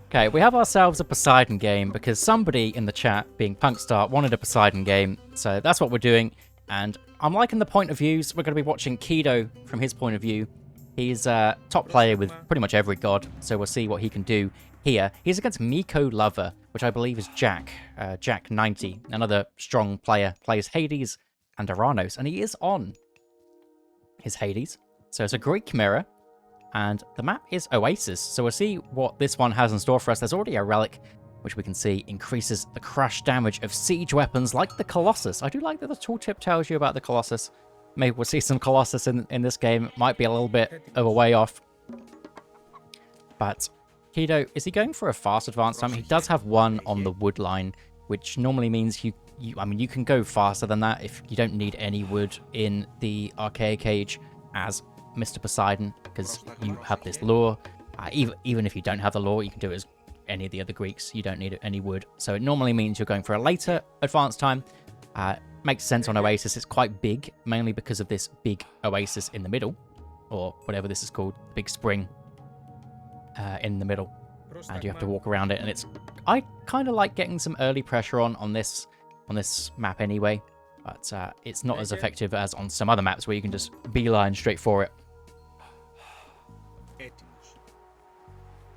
Okay, we have ourselves a Poseidon game because somebody in the chat, being Punkstar, wanted a Poseidon game. So that's what we're doing. And I'm liking the point of views. We're going to be watching Kido from his point of view. He's a top player with pretty much every god, so we'll see what he can do here. He's against Miko Lover, which I believe is Jack, Jack 90, another strong player, plays Hades and Aranos, and he is on his Hades. So it's a Greek mirror, and the map is Oasis, so we'll see what this one has in store for us. There's already a relic, which we can see increases the crush damage of siege weapons like the Colossus. I do like that the tooltip tells you about the Colossus. Maybe we'll see some Colossus in this game. Might be a little bit of a way off. But Kido, is he going for a fast advance time? He does have one on the wood line, which normally means you can go faster than that if you don't need any wood in the archaic age as Mr. Poseidon, because you have this lure. Even if you don't have the lure, you can do it as any of the other Greeks. You don't need any wood. So it normally means you're going for a later advance time. Makes sense on Oasis. It's quite big, mainly because of this big oasis in the middle, or whatever this is called, big spring in the middle, and you have to walk around it. And I kind of like getting some early pressure on this map anyway, but it's not as effective as on some other maps where you can just beeline straight for it.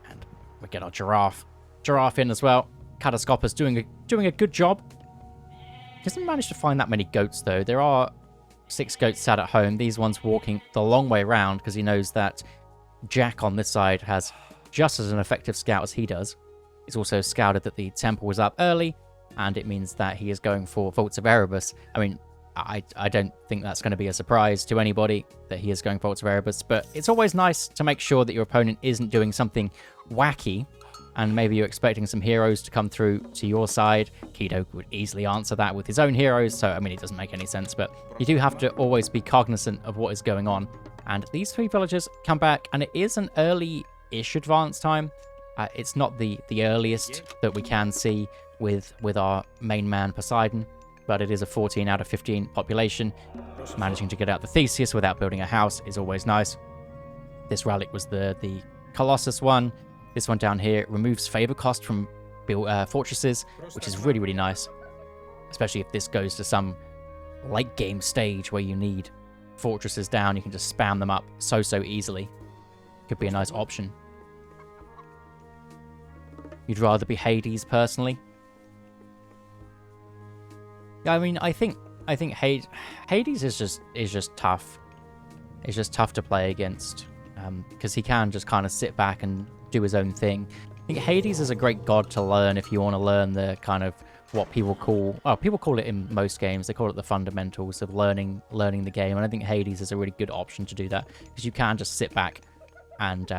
And we get our giraffe in as well. Catastropus doing a good job. He hasn't managed to find that many goats, though. There are 6 goats sat at home. These ones walking the long way around because he knows that Jack on this side has just as an effective scout as he does. He's also scouted that the temple was up early, and it means that he is going for Vaults of Erebus. I mean, I don't think that's going to be a surprise to anybody that he is going for Vaults of Erebus, but it's always nice to make sure that your opponent isn't doing something wacky, and maybe you're expecting some heroes to come through to your side. Kido would easily answer that with his own heroes, so, I mean, it doesn't make any sense, but you do have to always be cognizant of what is going on. And these 3 villagers come back, and it is an early-ish advance time. It's not the earliest that we can see with our main man, Poseidon, but it is a 14 out of 15 population. Managing to get out the Theseus without building a house is always nice. This relic was the Colossus one. This one down here removes favor cost from fortresses, which is really, really nice. Especially if this goes to some late game stage where you need fortresses down, you can just spam them up so easily. Could be a nice option. You'd rather be Hades, personally? I mean, I think Hades is just tough. It's just tough to play against, because he can just kind of sit back and do his own thing. I think Hades is a great god to learn if you want to learn the kind of what people call it in most games, they call it the fundamentals of learning the game, and I think Hades is a really good option to do that, because you can just sit back and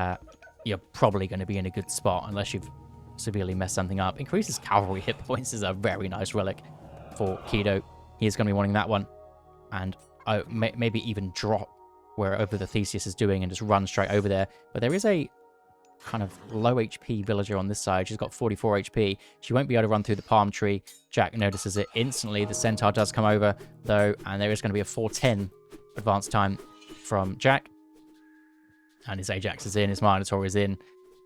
you're probably going to be in a good spot unless you've severely messed something up. Increases cavalry hit points is a very nice relic for Kido. He is going to be wanting that one, and maybe even drop wherever the Theseus is doing and just run straight over there. But there is a kind of low HP villager on this side. She's got 44 HP. She won't be able to run through the palm tree. Jack notices it instantly. The centaur does come over, though, and there is going to be a 410 advance time from Jack. And his Ajax is in, his Minotaur is in.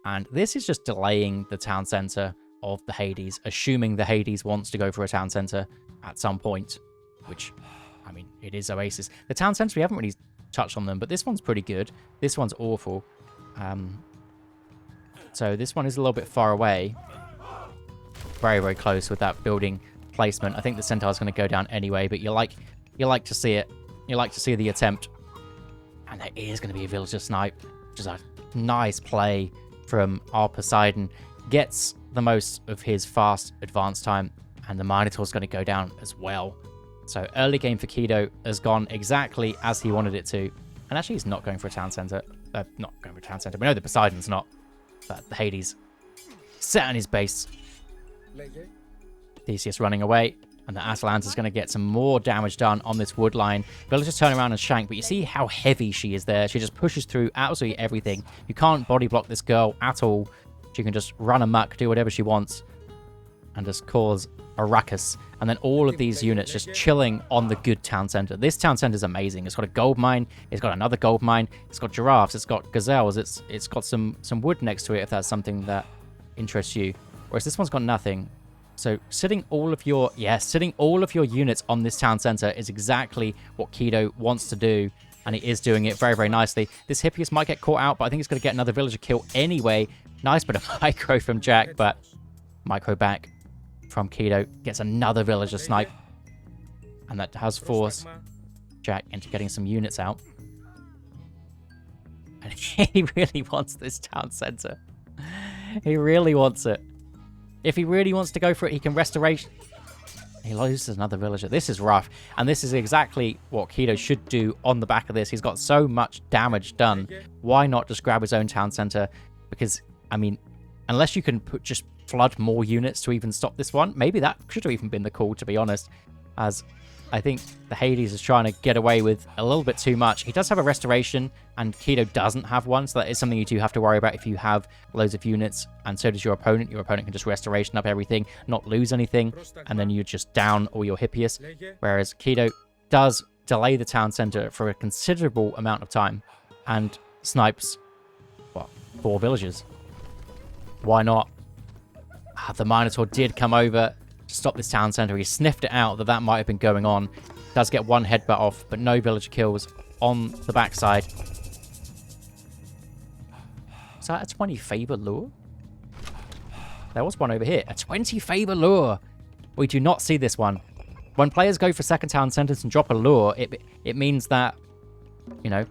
And this is just delaying the town center of the Hades, assuming the Hades wants to go for a town center at some point, which, I mean, it is Oasis. The town centers, we haven't really touched on them, but this one's pretty good. This one's awful. So this one is a little bit far away. Very, very close with that building placement. I think the centaur's going to go down anyway, but you like to see it. You like to see the attempt. And there is going to be a villager snipe, which is a nice play from our Poseidon. Gets the most of his fast advance time, and the Minotaur's going to go down as well. So early game for Kido has gone exactly as he wanted it to. And actually, he's not going for a town center. Not going for a town center. We know the Poseidon's not. But the Hades set on his base. Theseus running away. And the Atalanta is going to get some more damage done on this wood line. Villagers turn around and shank, but you see how heavy she is there. She just pushes through absolutely everything. You can't body block this girl at all. She can just run amok, do whatever she wants, and just cause a ruckus. And then all of these units just chilling on the good town center. This town center is amazing. It's got a gold mine. It's got another gold mine. It's got giraffes. It's got gazelles. It's got some wood next to it if that's something that interests you. Whereas this one's got nothing. So sitting all of your units on this town center is exactly what Keto wants to do, and he is doing it very, very nicely. This Hippias might get caught out, but I think he's going to get another villager kill anyway. Nice bit of micro from Jack, but micro back from Keto. Gets another villager snipe, and that has forced Jack into getting some units out. And he really wants this town center. He really wants it. If he really wants to go for it, he can restoration. He loses another villager. This is rough. And this is exactly what Keto should do on the back of this. He's got so much damage done. Why not just grab his own town center? Because, I mean, unless you can just flood more units to even stop this one, maybe that should have even been the call, to be honest. As I think the Hades is trying to get away with a little bit too much. He does have a restoration, and Keto doesn't have one, so that is something you do have to worry about if you have loads of units, and so does your opponent. Your opponent can just restoration up everything, not lose anything, and then you just down all your Hippias. Whereas Keto does delay the town center for a considerable amount of time, and snipes, what, 4 villagers. Why not? The Minotaur did come over to stop this town center. He sniffed it out that might have been going on. Does get one headbutt off, but no villager kills on the backside. Is that a 20 favor lure? There was one over here. A 20 favor lure. We do not see this one. When players go for second town centers and drop a lure, it means that, you know,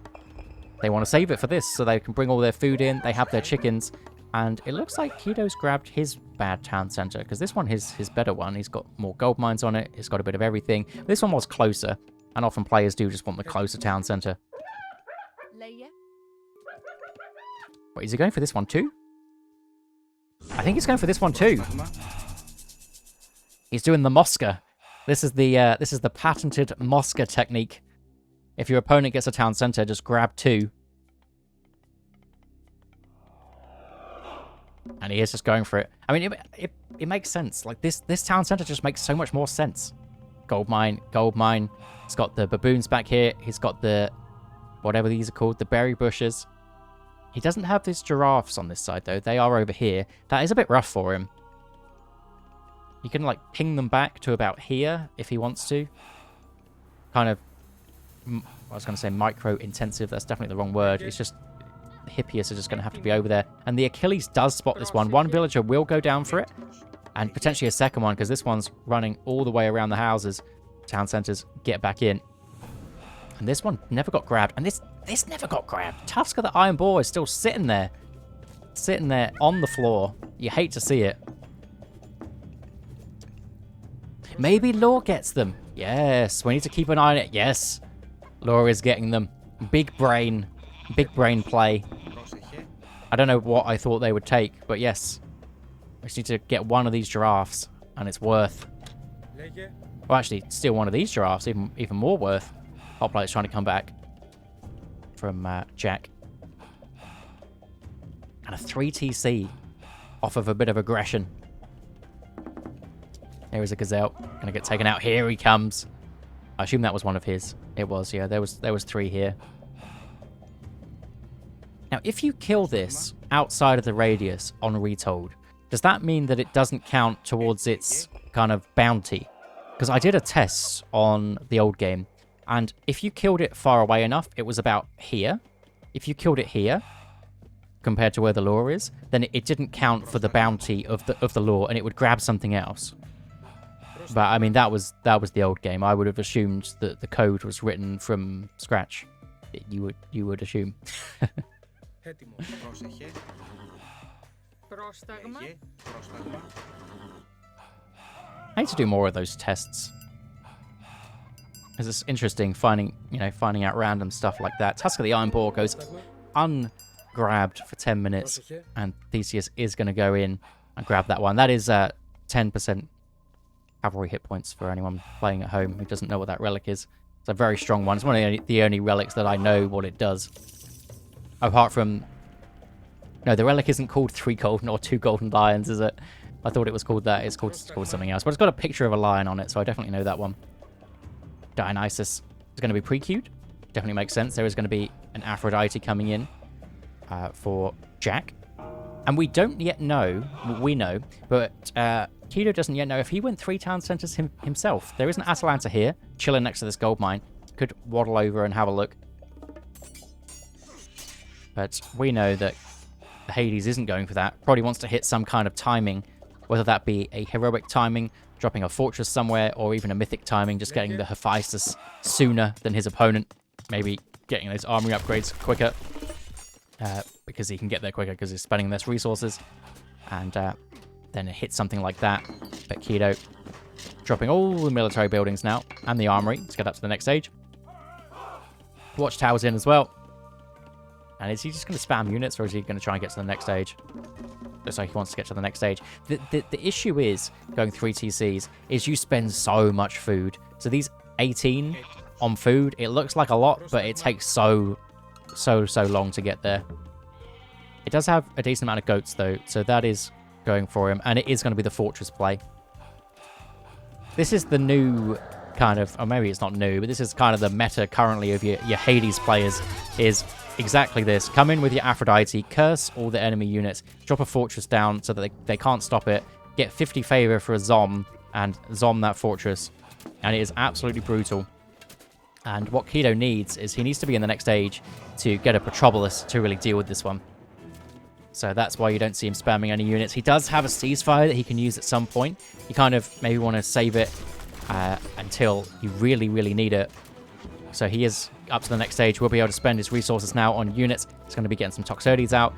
they want to save it for this so they can bring all their food in. They have their chickens. And it looks like Keto's grabbed his bad town center, because this one is his better one. He's got more gold mines on it. It's got a bit of everything. This one was closer, and often players do just want the closer town center. Wait, is he going for this one too? I think he's going for this one too. He's doing the Mosca. This is the patented Mosca technique. If your opponent gets a town center, just grab 2. And he is just going for it. I mean, it makes sense. Like, this town center just makes so much more sense. Gold mine, gold mine. He's got the baboons back here. He's got the, whatever these are called, the berry bushes. He doesn't have these giraffes on this side, though. They are over here. That is a bit rough for him. You can, like, ping them back to about here if he wants to. Kind of, I was going to say micro-intensive. That's definitely the wrong word. It's just, the Hippias are just going to have to be over there. And the Achilles does spot this one. One villager will go down for it. And potentially a second one, because this one's running all the way around the houses. Town centers, get back in. And this one never got grabbed. And this never got grabbed. Tusker the Iron Boar is still sitting there. Sitting there on the floor. You hate to see it. Maybe Law gets them. Yes, we need to keep an eye on it. Yes, Law is getting them. Big brain play. I don't know what I thought they would take, but yes. We just need to get one of these giraffes, and it's worth. Well, actually, steal one of these giraffes, even more worth. Hoplite's trying to come back from Jack. And a 3 TC off of a bit of aggression. There is a gazelle. Gonna get taken out. Here he comes. I assume that was one of his. It was, yeah. There was 3 here. Now, if you kill this outside of the radius on Retold, does that mean that it doesn't count towards its kind of bounty? Because I did a test on the old game, and if you killed it far away enough, it was about here. If you killed it here, compared to where the lure is, then it didn't count for the bounty of the lure, and it would grab something else. But I mean, that was the old game. I would have assumed that the code was written from scratch. You would assume. I need to do more of those tests. Because it's interesting finding out random stuff like that. Tusker the Iron Boar goes ungrabbed for 10 minutes, and Theseus is going to go in and grab that one. That is 10% cavalry hit points for anyone playing at home who doesn't know what that relic is. It's a very strong one. It's one of the only relics that I know what it does. Apart from... No, the relic isn't called 3 golden or 2 golden lions, is it? I thought it was called that. It's called something else. But it's got a picture of a lion on it, so I definitely know that one. Dionysus is going to be pre-queued. Definitely makes sense. There is going to be an Aphrodite coming in for Jack. And we don't yet know, well, we know, but Kido doesn't yet know if he went 3 town centers himself. There is an Atalanta here, chilling next to this gold mine. Could waddle over and have a look. But we know that Hades isn't going for that. Probably wants to hit some kind of timing, whether that be a heroic timing, dropping a fortress somewhere, or even a mythic timing, just getting the Hephaestus sooner than his opponent. Maybe getting those armory upgrades quicker. Because he can get there quicker because he's spending less resources. And then it hits something like that. But Kido dropping all the military buildings now and the armory to get up to the next stage. Watchtower's in as well. And is he just going to spam units, or is he going to try and get to the next stage? Looks like he wants to get to the next stage. The issue is, going 3 TCs, is you spend so much food. So these 18 on food, it looks like a lot, but it takes so long to get there. It does have a decent amount of goats, though, so that is going for him. And it is going to be the fortress play. This is the new kind of, or maybe it's not new, but this is kind of the meta currently of your Hades players, is exactly this. Come in with your Aphrodite, curse all the enemy units, drop a fortress down so that they can't stop it, get 50 favor for a Zom, and Zom that fortress. And it is absolutely brutal. And what Kido needs is he needs to be in the next stage to get a Petropolis to really deal with this one. So that's why you don't see him spamming any units. He does have a ceasefire that he can use at some point. You kind of maybe want to save it until you really, really need it. So he is up to the next stage. We'll be able to spend his resources now on units. He's going to be getting some Toxotes out.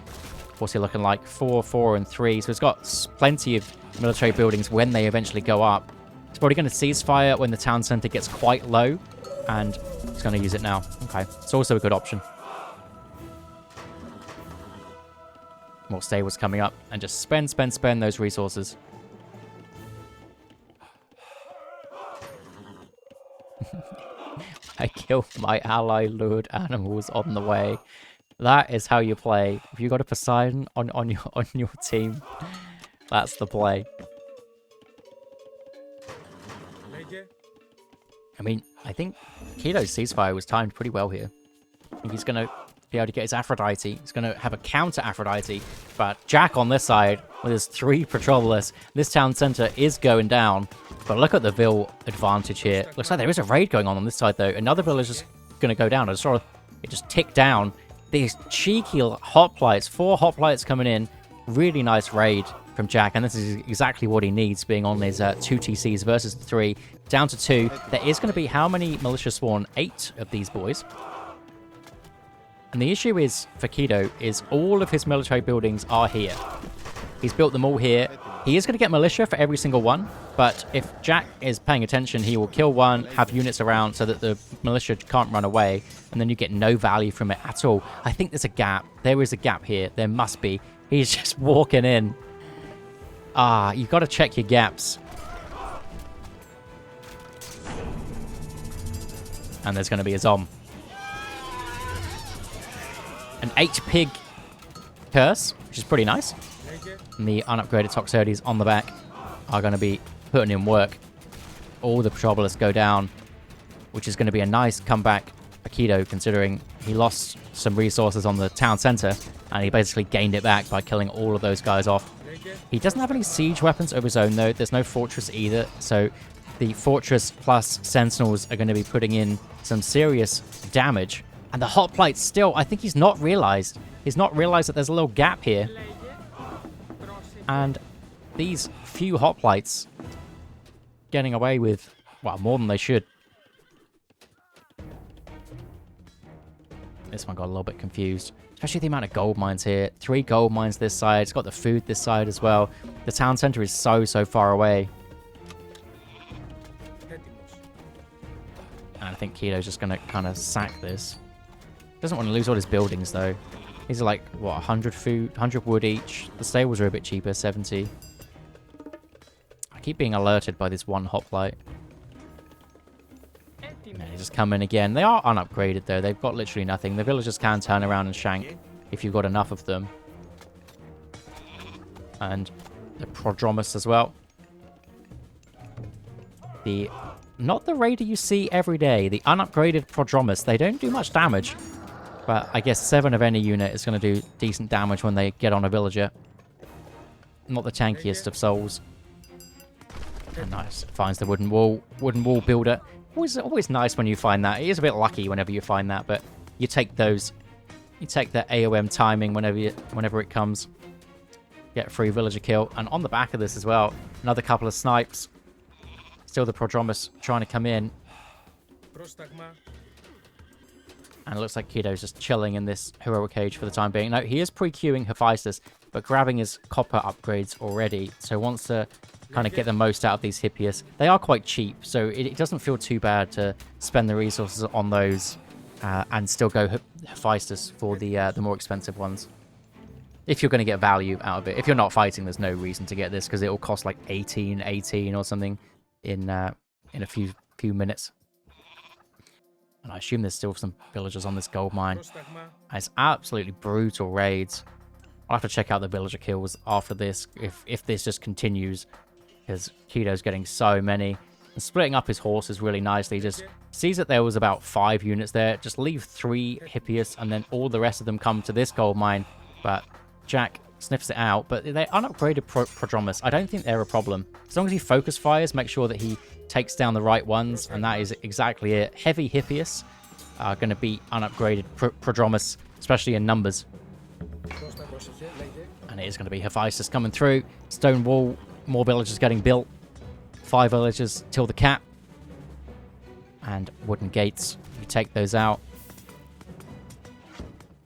What's he looking like? 4, 4, and 3. So he's got plenty of military buildings when they eventually go up. He's probably going to ceasefire when the town center gets quite low. And he's going to use it now. Okay, it's also a good option. More stables coming up. And just spend those resources. I killed my ally lured animals on the way. That is how you play. If you got a Poseidon on your team, that's the play. I mean, I think Kido's ceasefire was timed pretty well here. I think he's going to be able to get his Aphrodite. He's going to have a counter Aphrodite. But Jack on this side, with his 3 Petropolis, this town center is going down. But look at the Vil advantage here. Looks like there is a raid going on this side, though. Another Vil is just going to go down. I saw it just tick down. These cheeky hoplites. 4 hoplites coming in. Really nice raid from Jack. And this is exactly what he needs, being on his 2 TCs versus 3. Down to 2. There is going to be how many militia spawn? 8 of these boys. And the issue is, for Kido, is all of his military buildings are here. He's built them all here. He is going to get militia for every single one, but if Jack is paying attention, he will kill one, have units around so that the militia can't run away, and then you get no value from it at all. I think there's a gap. There is a gap here. There must be. He's just walking in. You've got to check your gaps. And there's going to be a Zom. An 8-pig curse, which is pretty nice. And the unupgraded Toxotes on the back are going to be putting in work. All the Petropolis go down, which is going to be a nice comeback for Kido, considering he lost some resources on the town center, and he basically gained it back by killing all of those guys off. He doesn't have any siege weapons of his own, though. There's no fortress either, so the fortress plus sentinels are going to be putting in some serious damage. And the hoplites still, I think he's not realized. He's not realized that there's a little gap here. And these few hoplites getting away with, well, more than they should. This one got a little bit confused. Especially the amount of gold mines here. 3 gold mines this side. It's got the food this side as well. The town center is so far away. And I think Kido's just going to kind of sack this. Doesn't want to lose all his buildings, though. These are like, what, 100 food, 100 wood each. The stables are a bit cheaper, 70. I keep being alerted by this one hoplite. And they just come in again. They are unupgraded, though. They've got literally nothing. The villagers can turn around and shank if you've got enough of them. And the Prodromus as well. Not the raider you see every day. The unupgraded Prodromus. They don't do much damage. But I guess 7 of any unit is going to do decent damage when they get on a villager. not the tankiest of souls. And nice. Finds the wooden wall builder. Always nice when you find that. It is a bit lucky whenever you find that, but you take those. You take the AOM timing whenever it comes. Get a free villager kill. And on the back of this as well, another couple of snipes. Still the Prodromus trying to come in. And it looks like Kido's just chilling in this heroic cage for the time being. No, he is pre-queuing Hephaestus, but grabbing his copper upgrades already. So wants to kind of get the most out of these Hippias. They are quite cheap, so it doesn't feel too bad to spend the resources on those and still go Hephaestus for the more expensive ones. If you're going to get value out of it. If you're not fighting, there's no reason to get this because it will cost like 18 or something in a few minutes. And I assume there's still some villagers on this gold mine. It's absolutely brutal raids. I'll have to check out the villager kills after this if this just continues, because Kido's getting so many. And splitting up his horses really nicely. Just sees that there was about 5 units there. Just leave 3 Hippias and then all the rest of them come to this gold mine. But Jack sniffs it out. But they're unupgraded Prodromus. I don't think they're a problem. As long as he focus fires, make sure that he takes down the right ones. And that is exactly it. Heavy Hippias are going to be unupgraded Prodromus, especially in numbers. And it is going to be Hephaestus coming through. Stone wall. More villagers getting built. 5 villagers till the cap. And wooden gates. You take those out.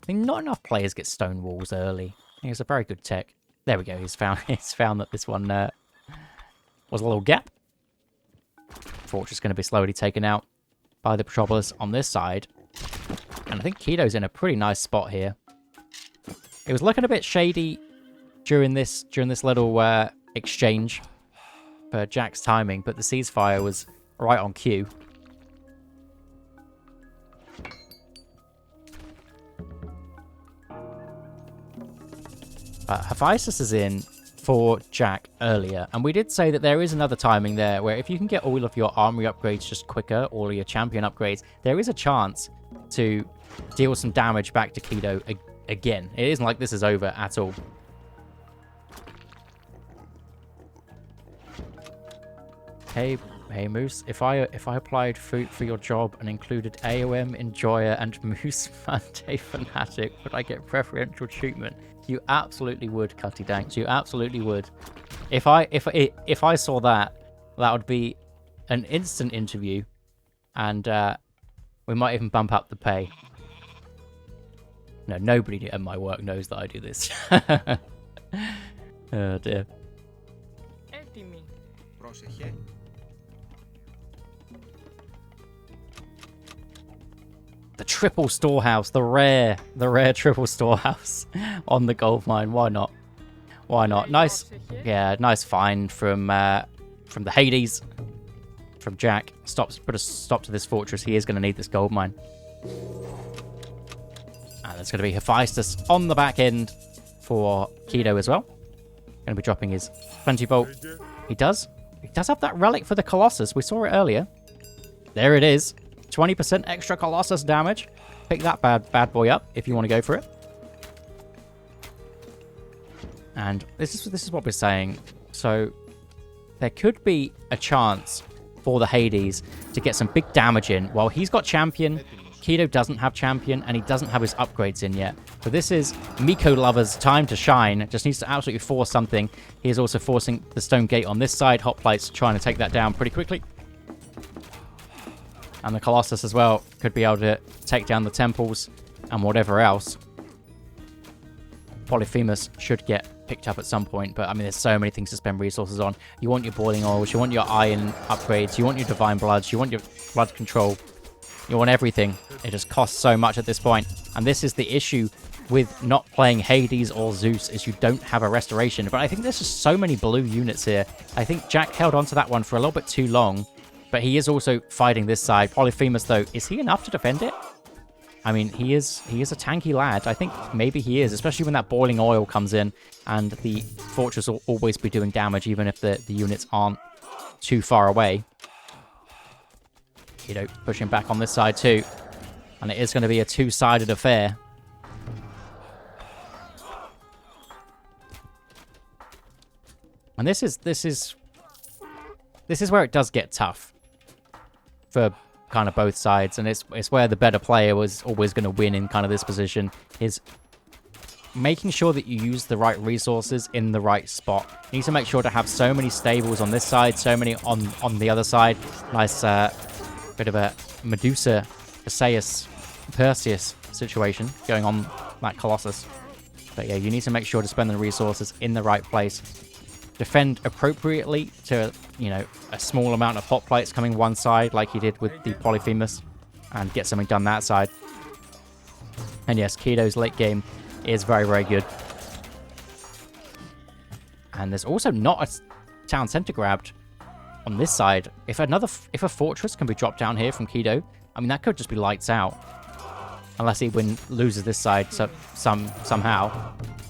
I think not enough players get stone walls early. I think it's a very good tech. There we go. He's found that this one was a little gap. Fortress going to be slowly taken out by the Petropolis on this side. And I think Kido's in a pretty nice spot here. It was looking a bit shady during this little exchange for Jack's timing, but the ceasefire was right on cue. Hephaestus is in for Jack earlier, and we did say that there is another timing there where if you can get all of your armory upgrades just quicker, all of your champion upgrades, there is a chance to deal some damage back to Kido again. It isn't like this is over at all. Hey Moose, if I applied for your job and included AOM Enjoyer and Moose Monday Fanatic, would I get preferential treatment? You absolutely would, Cutty Danks. You absolutely would. If I saw that, that would be an instant interview, and we might even bump up the pay. No, nobody at my work knows that I do this. Oh dear. The triple storehouse, the rare triple storehouse on the gold mine. Why not? Why not? Nice, yeah, nice find from the Hades, from Jack. Put a stop to this fortress. He is going to need this gold mine. And there's going to be Hephaestus on the back end for Kido as well. Going to be dropping his 20 volt. He does have that relic for the Colossus. We saw it earlier. There it is. 20% extra Colossus damage. Pick that bad boy up if you want to go for it. And this is what we're saying. So there could be a chance for the Hades to get some big damage in while he's got champion. Kido doesn't have champion and he doesn't have his upgrades in yet. So this is Miko Lover's time to shine. Just needs to absolutely force something. He is also forcing the stone gate on this side. Hoplites trying to take that down pretty quickly. And the Colossus as well could be able to take down the temples and whatever else. Polyphemus should get picked up at some point, but I mean, there's so many things to spend resources on. You want your boiling oils, you want your iron upgrades, you want your divine bloods, you want your blood control, you want everything. It just costs so much at this point. And this is the issue with not playing Hades or Zeus, is you don't have a restoration. But I think there's just so many blue units here. I think Jack held onto that one for a little bit too long. But he is also fighting this side. Polyphemus, though, is he enough to defend it? I mean, he is a tanky lad. I think maybe he is, especially when that boiling oil comes in and the fortress will always be doing damage, even if the units aren't too far away. You know, pushing back on this side too. And it is going to be a two-sided affair. And this is where it does get tough for kind of both sides, and it's where the better player was always going to win in kind of this position, is making sure that you use the right resources in the right spot. You need to make sure to have so many stables on this side, so many on the other side. Nice bit of a Medusa, Perseus situation going on that Colossus. But yeah, you need to make sure to spend the resources in the right place. Defend appropriately to, you know, a small amount of hot plates coming one side like you did with the Polyphemus, and get something done that side. And yes, Kido's late game is very, very good. And there's also not a town center grabbed on this side. If a fortress can be dropped down here from Kido, I mean, that could just be lights out. Unless he loses this side somehow,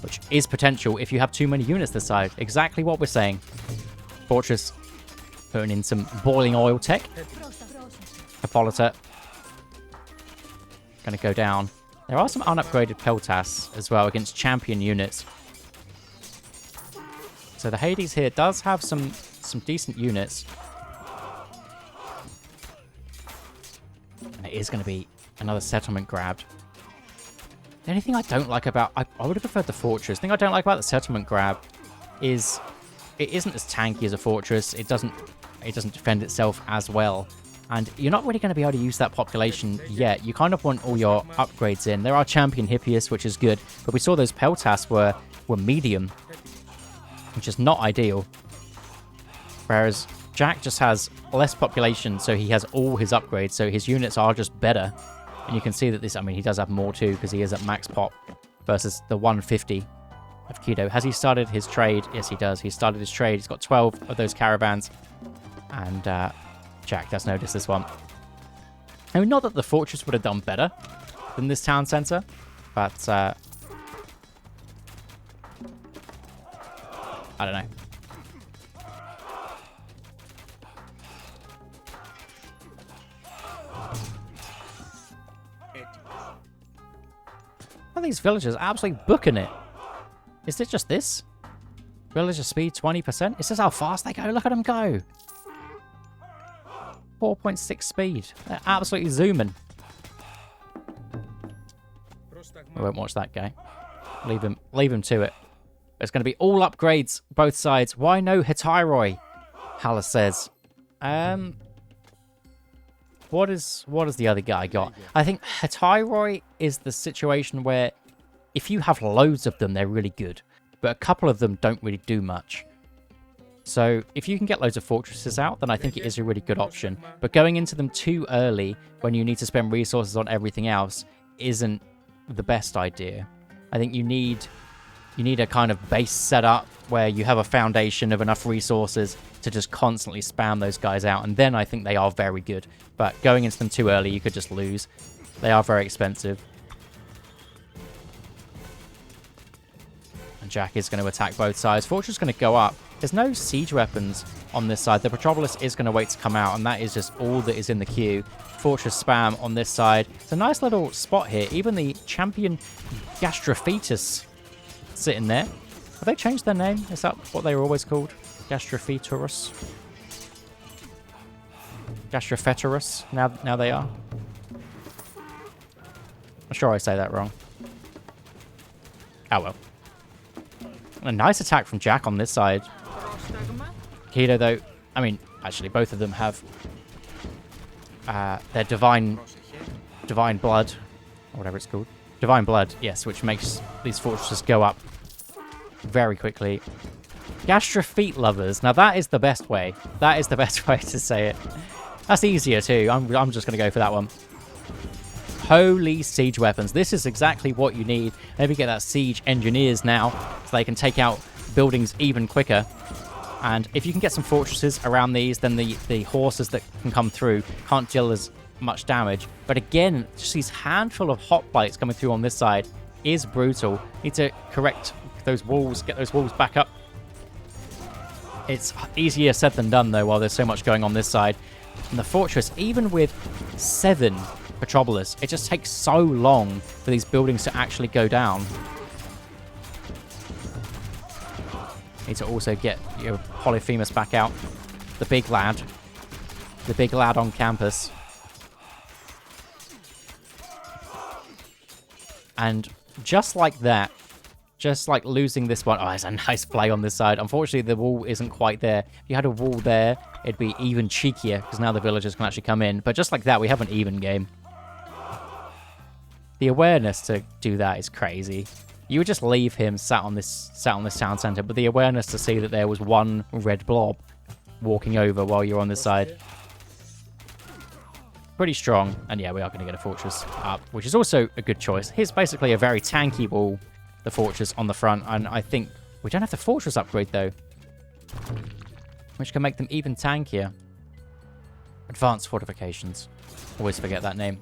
which is potential if you have too many units this side. Exactly what we're saying. Fortress putting in some boiling oil tech. Hippolyta going to go down. There are some unupgraded Peltas as well against champion units. So the Hades here does have some decent units. And it is going to be another settlement grabbed. The only thing I don't like about... I would have preferred the fortress. The thing I don't like about the settlement grab is it isn't as tanky as a fortress. It doesn't defend itself as well. And you're not really going to be able to use that population yet. You kind of want all your upgrades in. There are champion Hippias, which is good. But we saw those Peltas were medium, which is not ideal. Whereas Jack just has less population, so he has all his upgrades. So his units are just better. And you can see that this, I mean, he does have more too, because he is at max pop versus the 150 of Kido. Has he started his trade? Yes, he does. He started his trade. He's got 12 of those caravans. And Jack does notice this one. I mean, not that the fortress would have done better than this town center, but I don't know. Well, these villagers are absolutely booking it. Is it just this? Villager speed 20%? Is this how fast they go? Look at them go. 4.6 speed. They're absolutely zooming. We won't watch that guy. Leave him to it. It's going to be all upgrades, both sides. Why no Hityroi? Hallis says. What is the other guy got? I think Hityroi is the situation where if you have loads of them, they're really good. But a couple of them don't really do much. So if you can get loads of fortresses out, then I think it is a really good option. But going into them too early when you need to spend resources on everything else isn't the best idea. I think you need a kind of base setup where you have a foundation of enough resources to just constantly spam those guys out, and then I think they are very good. But going into them too early, you could just lose. They are very expensive. And Jack is going to attack both sides. Fortress is going to go up. There's no siege weapons on this side. The Petropolis is going to wait to come out, and that is just all that is in the queue. Fortress spam on this side. It's a nice little spot here. Even the champion Gastrophetus sitting there. Have they changed their name? Is that what they were always called? Gastropheturus? Gastropheturus? Now they are. I'm sure I say that wrong. Oh well. A nice attack from Jack on this side. Kido, though, I mean, actually, both of them have their divine blood, or whatever it's called. Divine blood, yes, which makes these fortresses go up very quickly. Gastropheet lovers. Now, that is the best way. That is the best way to say it. That's easier, too. I'm just going to go for that one. Holy siege weapons. This is exactly what you need. Maybe get that siege engineers now, so they can take out buildings even quicker. And if you can get some fortresses around these, then the horses that can come through can't deal as much damage. But again, just these handful of hot plates coming through on this side is brutal. Need to correct those walls, get those walls back up. It's easier said than done, though, while there's so much going on this side. And the fortress, even with 7 Petropolis, it just takes so long for these buildings to actually go down. Need to also get your Polyphemus back out. The big lad. The big lad on campus. And just like that, just like losing this one. Oh, it's a nice play on this side. Unfortunately, the wall isn't quite there. If you had a wall there, it'd be even cheekier, because now the villagers can actually come in. But just like that, we have an even game. The awareness to do that is crazy. You would just leave him sat on this town center, but the awareness to see that there was one red blob walking over while you're on this side. Pretty strong. And yeah, we are going to get a fortress up, which is also a good choice. Here's basically a very tanky wall, the fortress on the front, and I think we don't have the fortress upgrade though, which can make them even tankier. Advanced fortifications. Always forget that name.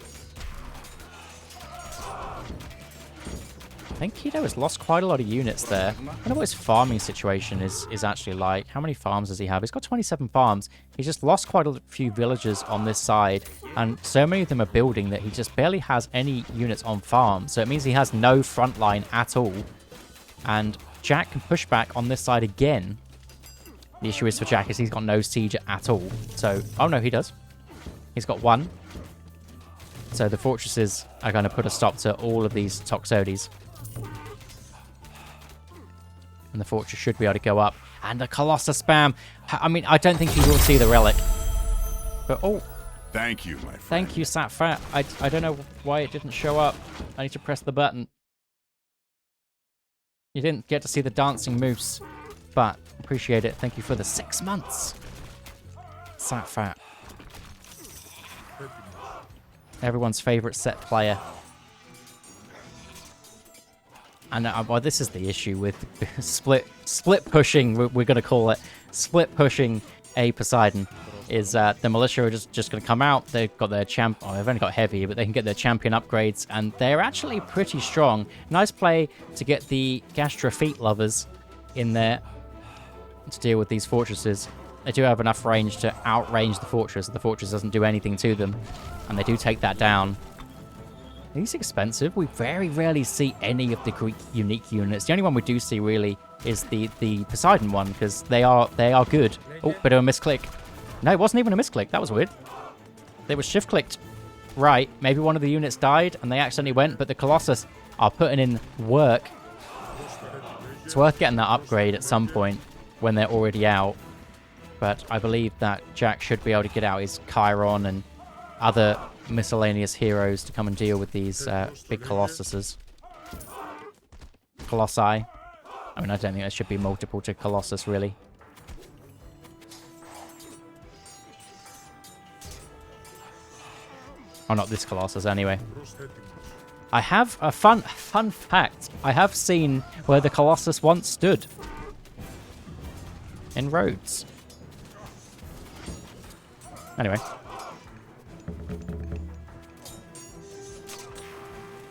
I think Keto has lost quite a lot of units there. I don't know what his farming situation is actually like. How many farms does he have? He's got 27 farms. He's just lost quite a few villagers on this side, and so many of them are building that he just barely has any units on farm. So it means he has no front line at all. And Jack can push back on this side again. The issue is for Jack is he's got no siege at all. So, oh no, he does. He's got one. So the fortresses are going to put a stop to all of these Toxotes. And the fortress should be able to go up. And the Colossus spam. I mean, I don't think he will see the relic. But, oh. Thank you, my friend. Thank you, Satfat. I don't know why it didn't show up. I need to press the button. You didn't get to see the dancing moose. But, appreciate it. Thank you for the 6 months. Satfat. Everyone's favorite set player. And well, this is the issue with split pushing. We're going to call it split pushing a Poseidon. Is the militia are just going to come out? They've got their champ. Oh, they've only got heavy, but they can get their champion upgrades, and they're actually pretty strong. Nice play to get the Gastra feet lovers in there to deal with these fortresses. They do have enough range to outrange the fortress. The fortress doesn't do anything to them, and they do take that down. He's expensive. We very rarely see any of the Greek unique units. The only one we do see really is the Poseidon one, because they are good. Oh, bit of a misclick. No, it wasn't even a misclick. That was weird. They were shift clicked. Right, maybe one of the units died and they accidentally went, but the Colossus are putting in work. It's worth getting that upgrade at some point when they're already out. But I believe that Jack should be able to get out his Chiron and other miscellaneous heroes to come and deal with these big Colossuses. Colossi. I mean, I don't think there should be multiple to Colossus, really. Oh, not this Colossus, anyway. I have a fun fact. I have seen where the Colossus once stood. In Rhodes. Anyway.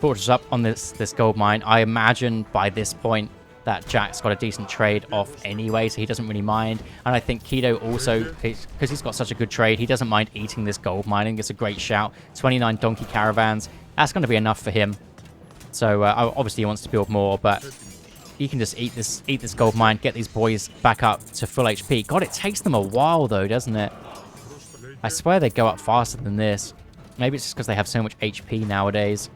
Fortress up on this gold mine. I imagine by this point that Jack's got a decent trade off anyway, so he doesn't really mind. And I think Keto also, because he's got such a good trade, he doesn't mind eating this gold mine. I think it's a great shout. 29 donkey caravans. That's going to be enough for him. So obviously he wants to build more, but he can just eat this gold mine, get these boys back up to full HP. God, it takes them a while though, doesn't it? I swear they go up faster than this. Maybe it's just because they have so much HP nowadays.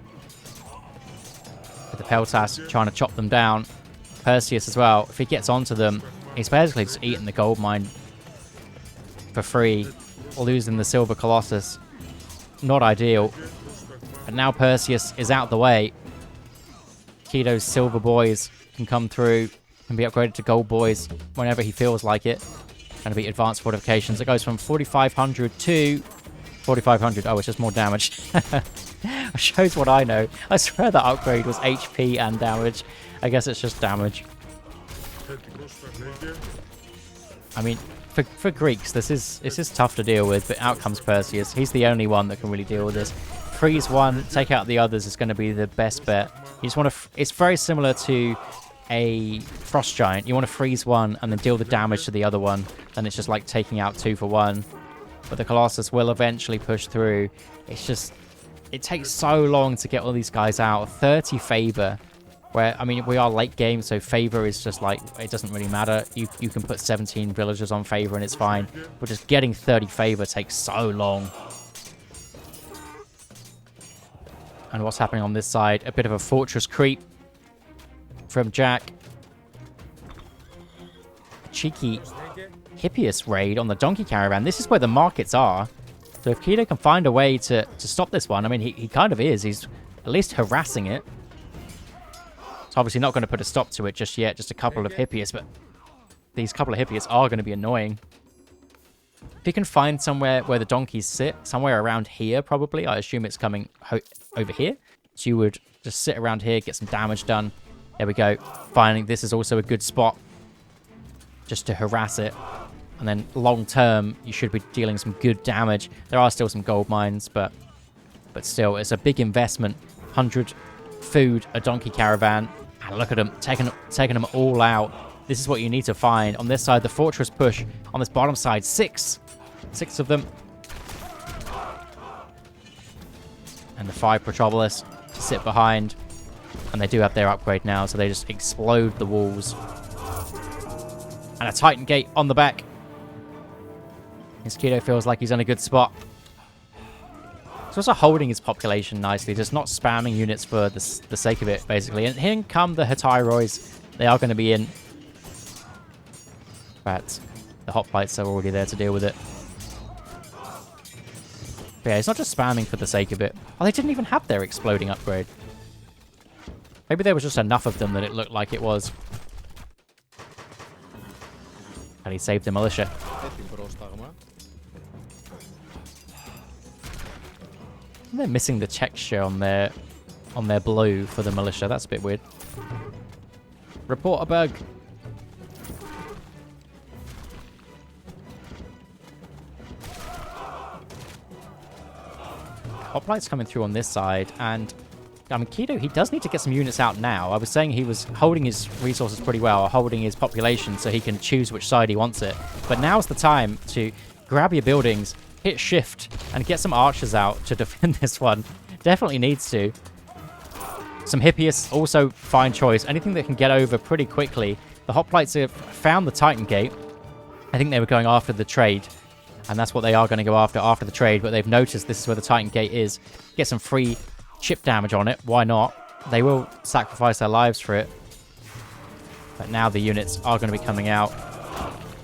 With the Peltas trying to chop them down. Perseus as well. If he gets onto them, he's basically just eating the gold mine for free. Losing the Silver Colossus. Not ideal. But now Perseus is out the way. Keto's silver boys can come through and be upgraded to gold boys whenever he feels like it. Going to be advanced fortifications. It goes from 4,500 to 4,500. Oh, it's just more damage. It shows what I know. I swear that upgrade was HP and damage. I guess it's just damage. I mean, for Greeks, this is tough to deal with, but out comes Perseus. He's the only one that can really deal with this. Freeze one, take out the others is going to be the best bet. You just want to... It's very similar to a Frost Giant. You want to freeze one and then deal the damage to the other one. Then it's just like taking out 2 for 1. But the Colossus will eventually push through. It's just... It takes so long to get all these guys out. 30 favor Where, I mean, we are late game, so favor is just like, it doesn't really matter. You can put 17 villagers on favor and it's fine. But just getting 30 favor takes so long. And what's happening on this side? A bit of a fortress creep from Jack. Cheeky Hippias raid on the donkey caravan. This is where the markets are. So if Keto can find a way to stop this one, I mean, he kind of is. He's at least harassing it. It's obviously not going to put a stop to it just yet. Just a couple of Hippias, but these couple of Hippias are going to be annoying. If you can find somewhere where the donkeys sit, somewhere around here probably. I assume it's coming over here. So you would just sit around here, get some damage done. There we go. Finally, this is also a good spot just to harass it. And then long term, you should be dealing some good damage. There are still some gold mines, but still, it's a big investment. 100 food, a donkey caravan. And look at them, taking them all out. This is what you need to find. On this side, the fortress push. On this bottom side, 6 of them. And the 5 Petropolis to sit behind. And they do have their upgrade now, so they just explode the walls. And a Titan Gate on the back. Mosquito feels like he's in a good spot. He's also holding his population nicely, just not spamming units for the sake of it, basically. And here come the Hatairois. They are going to be in. But the hoplites are already there to deal with it. But yeah, it's not just spamming for the sake of it. Oh, they didn't even have their exploding upgrade. Maybe there was just enough of them that it looked like it was. And he saved the militia. They're missing the texture on their blue for the militia. That's a bit weird. Report a bug. Hoplites coming through on this side, and I mean, Keto, he does need to get some units out now. I was saying he was holding his resources pretty well, holding his population so he can choose which side he wants it. But now's the time to grab your buildings, hit shift, and get some archers out to defend this one. Definitely needs to. Some Hippias, also fine choice. Anything that can get over pretty quickly. The hoplites have found the Titan Gate. I think they were going after the trade. And that's what they are going to go after the trade. But they've noticed this is where the Titan Gate is. Get some free chip damage on it. Why not? They will sacrifice their lives for it. But now the units are going to be coming out.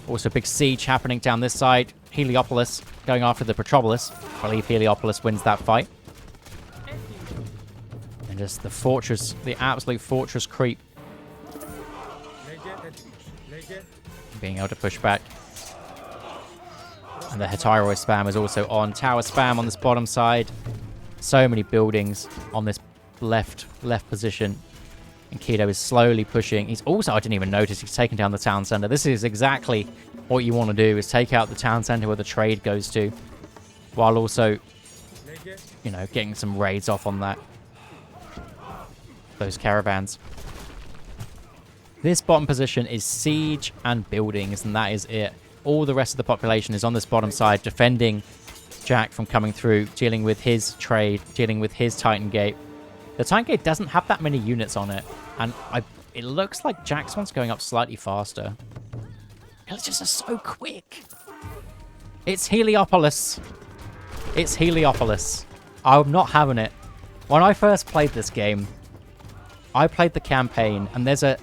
Also, big siege happening down this side. Heliopolis going after the Petropolis. I believe Heliopolis wins that fight. And just the fortress, the absolute fortress creep. Being able to push back. And the Hatairoi spam is also on. Tower spam on this bottom side. So many buildings on this left position. And Keto is slowly pushing. He's also, I didn't even notice, he's taken down the town center. This is exactly what you want to do, is take out the town center where the trade goes to. While also, you know, getting some raids off on those caravans. This bottom position is siege and buildings, and that is it. All the rest of the population is on this bottom side, defending Jack from coming through, dealing with his trade, dealing with his Titan Gate. The Titan Gate doesn't have that many units on it, and it looks like Jack's one's going up slightly faster. It's just so quick. It's Heliopolis. It's Heliopolis. I'm not having it. When I first played this game, I played the campaign, and there's a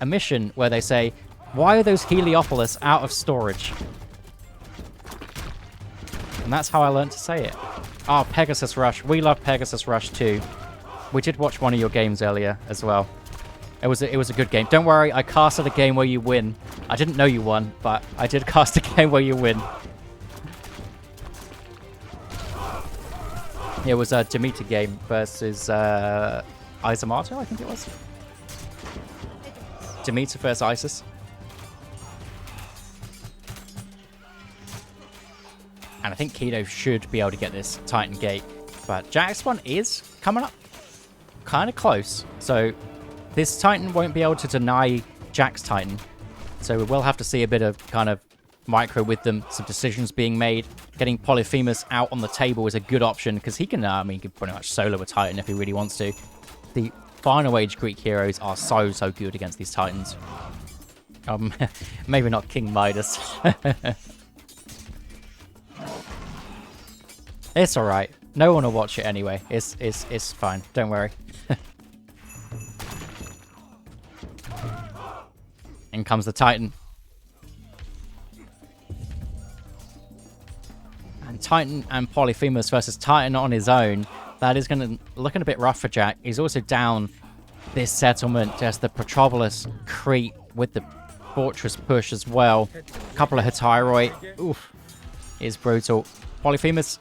mission where they say, why are those Heliopolis out of storage? And that's how I learned to say it. Oh, Pegasus Rush. We love Pegasus Rush too. We did watch one of your games earlier as well. It was a good game. Don't worry, I casted a game where you win. I didn't know you won, but I did cast a game where you win. It was a Demeter game versus Isamato, I think it was. Demeter versus Isis. And I think Keto should be able to get this Titan Gate. But Jack's one is coming up kind of close. So this Titan won't be able to deny Jack's Titan. So we will have to see a bit of kind of micro with them. Some decisions being made. Getting Polyphemus out on the table is a good option. Because he can, he can pretty much solo a Titan if he really wants to. The Final Age Greek heroes are so, so good against these Titans. Maybe not King Midas. It's alright. No one will watch it anyway. It's fine. Don't worry. In comes the Titan. And Titan and Polyphemus versus Titan on his own. That is going to looking a bit rough for Jack. He's also down this settlement, just the Petropolis creep with the fortress push as well. A couple of Hetyroi. Oof. Is brutal. Polyphemus.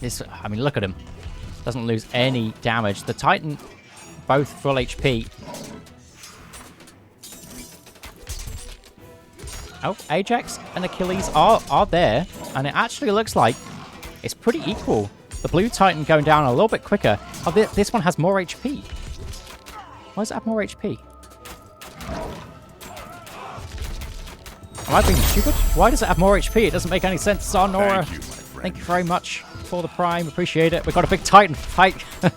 I mean, look at him. Doesn't lose any damage. The Titan, both full HP. Oh, Ajax and Achilles are there. And it actually looks like it's pretty equal. The blue Titan going down a little bit quicker. Oh, this one has more HP. Why does it have more HP? Am I being stupid? Why does it have more HP? It doesn't make any sense. Sarnora, thank you very much for the Prime. Appreciate it. We've got a big Titan fight. But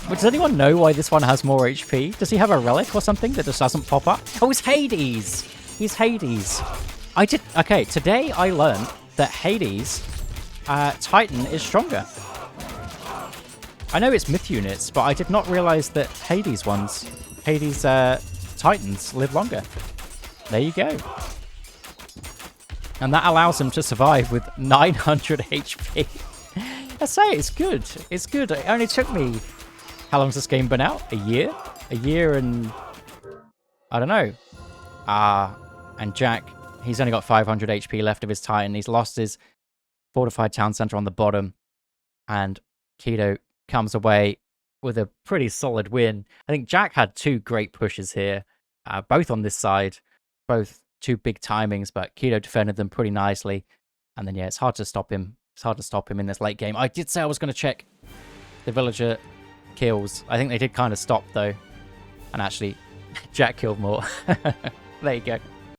does anyone know why this one has more HP? Does he have a relic or something that just doesn't pop up? Oh, it's Hades. He's Hades. Okay, today I learned that Hades Titan is stronger. I know it's myth units, but I did not realize that Hades Titans live longer. There you go. And that allows him to survive with 900 HP. I say it's good. It's good. It only took me... How long's this game been out? A year? A year and... I don't know. And Jack, he's only got 500 HP left of his Titan. He's lost his fortified town center on the bottom. And Keto comes away with a pretty solid win. I think Jack had two great pushes here. Both on this side. Both two big timings, but Keto defended them pretty nicely. And then, yeah, it's hard to stop him. It's hard to stop him in this late game. I did say I was going to check the villager kills. I think they did kind of stop, though. And actually, Jack killed more. There you go.